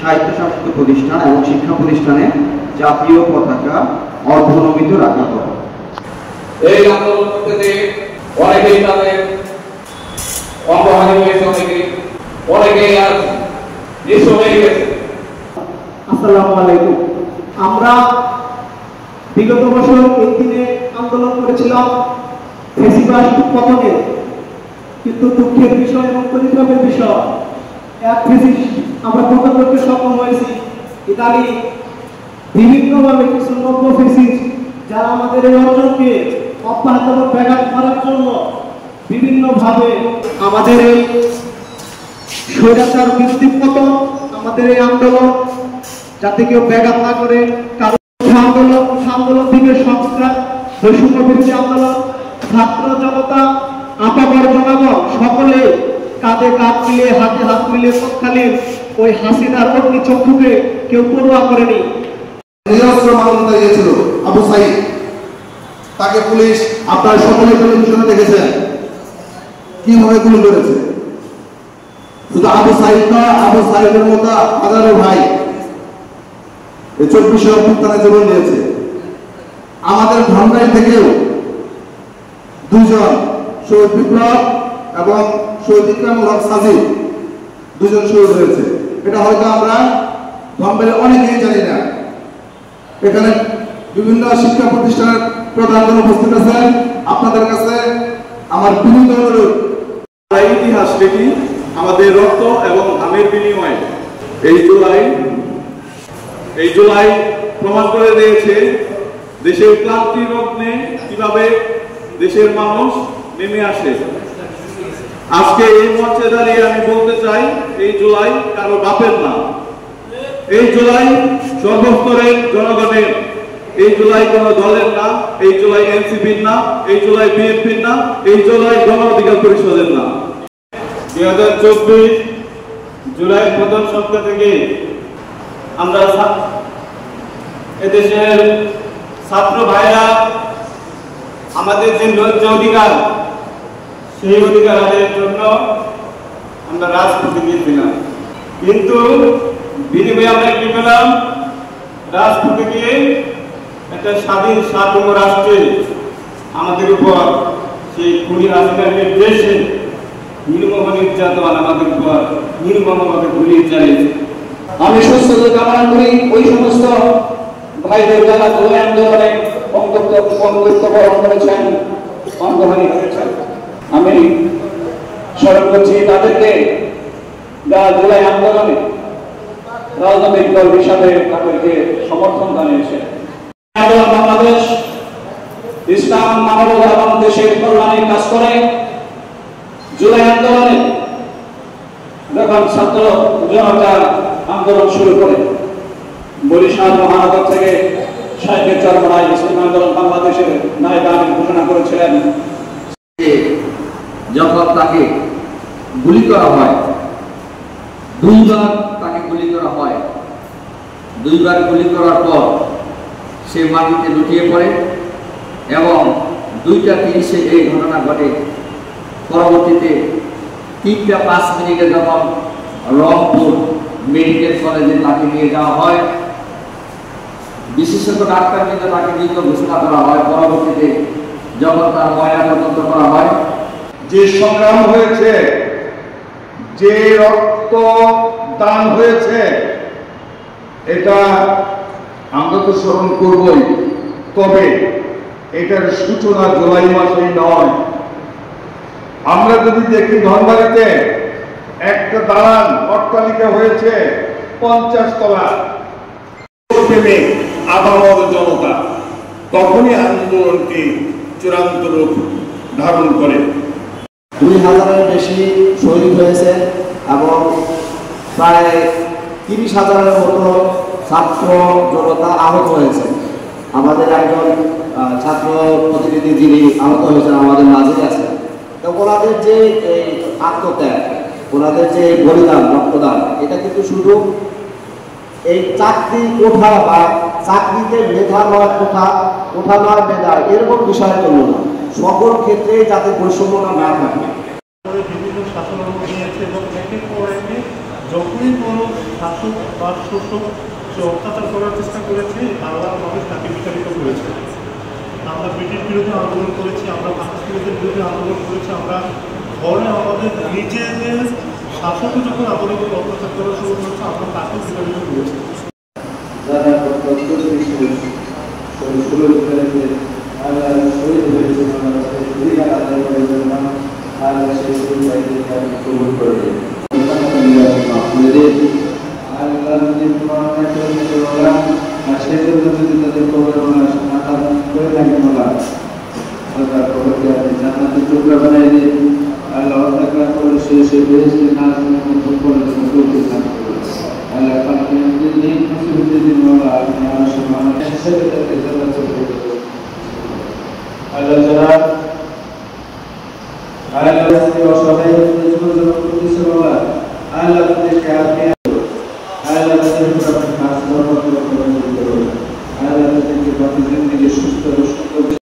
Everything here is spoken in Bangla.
স্বায়ত্তশাসিত প্রতিষ্ঠান এবং শিক্ষা প্রতিষ্ঠানে জাতীয় পতাকা অর্ধনমিত রাখা হয়। এই আন্দোলন করতে অনেকেই তাদের অঙ্গহানি হয়েছে, অনেকেই আর নিঃস্ব হয়ে গেছে। আসসালামু আলাইকুম। আমরা বিগত বছর এই দিনে আন্দোলন করেছিলাম ফ্যাসিবাদ পতনে, কিন্তু দুঃখের বিষয় এবং পরিতাপের বিষয় এক ফ্যাসিস্ট আমরা পতন করতে সক্ষম হয়েছি। ইতালি বিভিন্নভাবে কিছু নব্য ফ্যাসিস্ট যারা আমাদের এই অর্জনকে অব্যাহত ব্যাঘাত করার জন্য বিভিন্নভাবে আমাদের এই স্বৈরাচার বিরোধী পতন, আমাদের এই আন্দোলন যাতে কেউ ব্যাঘাত না করে, কারণ আন্দোলন থেকে সংস্কার, বৈষম্য বিরোধী আন্দোলন, ছাত্র জনতা, আপামর জনগণ সকলে কাঁধে কাঁধ মিলিয়ে হাতে হাত মিলিয়ে তৎকালীন ওই হাসিনার অগ্নি চক্ষুকে কেউ পরোয়া করেনি। নিরস্ত্র মানুষ দাঁড়িয়েছিল আবু সাইদ, তাকে পুলিশ আপনার সকলে টেলিভিশনে দেখেছেন কিভাবে গুলি করেছে। শুধু আবু সাইদ না, আবু সাইদের মতো হাজারো ভাই এই 24 অভ্যুত্থানে জীবন দিয়েছে। আমাদের ধামরাই থেকেও দুজন শহীদ বিপ্লব এবং শহীদ ইকরামুল হক সাজিদ দুজন শহীদ হয়েছে। এটা হয়তো আমরা ধামরাইয়ে অনেকেই জানি না। এখানে বিভিন্ন শিক্ষা প্রতিষ্ঠানের প্রধানগণ উপস্থিত আছেন। আপনাদের কাছে আমার বিনীত অনুরোধ, ইতিহাস দেখি আমাদের রক্ত এবং ঘামের বিনিময়ে এই জুলাই প্রমাণ করে দিয়েছে দেশের ক্লান্তি লগ্নে কিভাবে দেশের মানুষ নেমে আসে। আজকে এই মঞ্চে দাঁড়িয়ে আমি বলতে চাই, এই জুলাই কারো বাপের না, এই জুলাই সর্বস্তরের জনগণের, এই জুলাই কোন দলের না, এই জুলাই এনসিপির না, এই জুলাই বিএনপির না, এই জুলাই গণ অধিকার পরিষদের না। 2024 জুলাই প্রথম সপ্তাহ থেকে আমরা এদেশের ছাত্র ভাইরা আমাদের যে ন্যায্য অধিকার, সেই অধিকার আদায়ের জন্য আমরা রাজপথে গিয়েছিলাম, কিন্তু বিনিময়ে আমরা কি পেলাম? রাজপথে গিয়ে একটা স্বাধীন সার্বভৌম রাষ্ট্রে আমাদের উপর সেই খুনি হাসিনার নির্দেশে নির্মম নির্যাতন আমাদের উপর নির্মমভাবে গুলি চালিয়েছে। আমি সুস্থতা কামনা করি ওই সমস্ত ভাইদের যারা জুলাই আন্দোলনে অঙ্গত্ব বরণ করেছেন, অঙ্গহানি করেছেন। আমি স্মরণ করছি তাদেরকে যারা জুলাই আন্দোলনে রাজনৈতিক দল হিসাবে তাদেরকে সমর্থন জানিয়েছে। আন্দোলন বাংলাদেশ ইসলাম, মানবতা এবং দেশের কল্যাণে কাজ করে। জুলাই আন্দোলনে যখন ছাত্র জনতা আন্দোলন শুরু করে, বরিশাল মহানগর থেকে শাইখের চরমনায় ইসলামী আন্দোলন বাংলাদেশের নায়েব আমির ঘোষণা করেছিলেন। যখন তাকে গুলি করা হয়, দুইবার তাকে গুলি করা হয়, দুইবার গুলি করার পর সে মাটিতে লুটিয়ে পড়ে এবং 2:30 এই ঘটনা ঘটে। পরবর্তীতে 3:05 মিনিটে যখন রংপুর মেডিকেল কলেজে তাকে নিয়ে যাওয়া হয়, বিশেষজ্ঞ ডাক্তার কিন্তু তাকে মৃত ঘোষণা করা হয়। পরবর্তীতে যখন তার ময়নাতদন্ত করা হয়, যে সংগ্রাম হয়েছে, যে রক্ত দান হয়েছে, এটা আমরা তো স্মরণ করবই, তবে এটার সূচনা জুলাই মাসেই নয়। আমরা যদি দেখি ধনবাড়িতে একটা দালান অট্টালিকা হয়েছে 50 তলা, প্রেমে আবামর জনতা, তখনই আন্দোলনটি চূড়ান্ত রূপ ধারণ করে। 2000-এর বেশি শহীদ হয়েছে এবং প্রায় 30,000-এর মতো ছাত্র জনতা আহত হয়েছে। আমাদের একজন ছাত্র প্রতিনিধি যিনি আহত হয়েছেন আমাদের মাঝেই আছেন। তো ওনাদের যে এই আত্মত্যাগ, ওনাদের যে বলিদান, রক্তদান, এটা কিন্তু শুধু এই চাকরি কোঠা বা চাকরিতে মেধা নয় কোঠা নয় মেধা, এরকম বিষয়ের জন্য না, সকল ক্ষেত্রে যাতে বৈষম্য না থাকে। বিভিন্ন শাসনামল নিয়েছে এবং একে পর একে যখনই কোনো শাসক বা শোষক সে অত্যাচার করার চেষ্টা করেছে, বাংলার মানুষ তাকে বিতাড়িত করেছে। আমরা ব্রিটিশ বিরোধী আন্দোলন করেছি, আমরা পাকিস্তানিদের বিরুদ্ধে আন্দোলন করেছি, আমরা ঘরে আমাদের নিজেদের শাসকও যখন আমাদের উপর অত্যাচার করা শুরু করেছে, আমরা তাকেও বিতাড়িত করেছি। যারা প্রত্যক্ষ শহীদ হয়েছে, আল্লাহ শহীদ হয়েছে, অধিকার আদায় করেছেন, আল্লাহ সেই শহীদ ভাইদেরকে আপনি কবুল করে দিন। আল্লাহ যদি মরণে চলে বলা আর সেই জন্য যদি তাদের কবর মাথা করে থাকেন বলা, আল্লাহ কবরকে আপনি জান্নাতের টুকরা বানাই দিন। আল্লাহ অন্ধকার করে সে বেহেশতে না করে তৌফিক দান করুন। আল্লাহ পাক দিন মুসলিমদের দিন বলা আপনি মানুষের মানুষ হিসেবে তাকে জান্নাতে পৌঁছে দেন। আল্লাহ যারা আল্লাহ অসহায় জীবন করতেছে বলা, আল্লাহ তাদেরকে আপনি আল্লাহ তাদের উপর আপনি খাস বরকত করুন। আল্লাহ তাদেরকে বাকি জিন্দেগি সুস্থ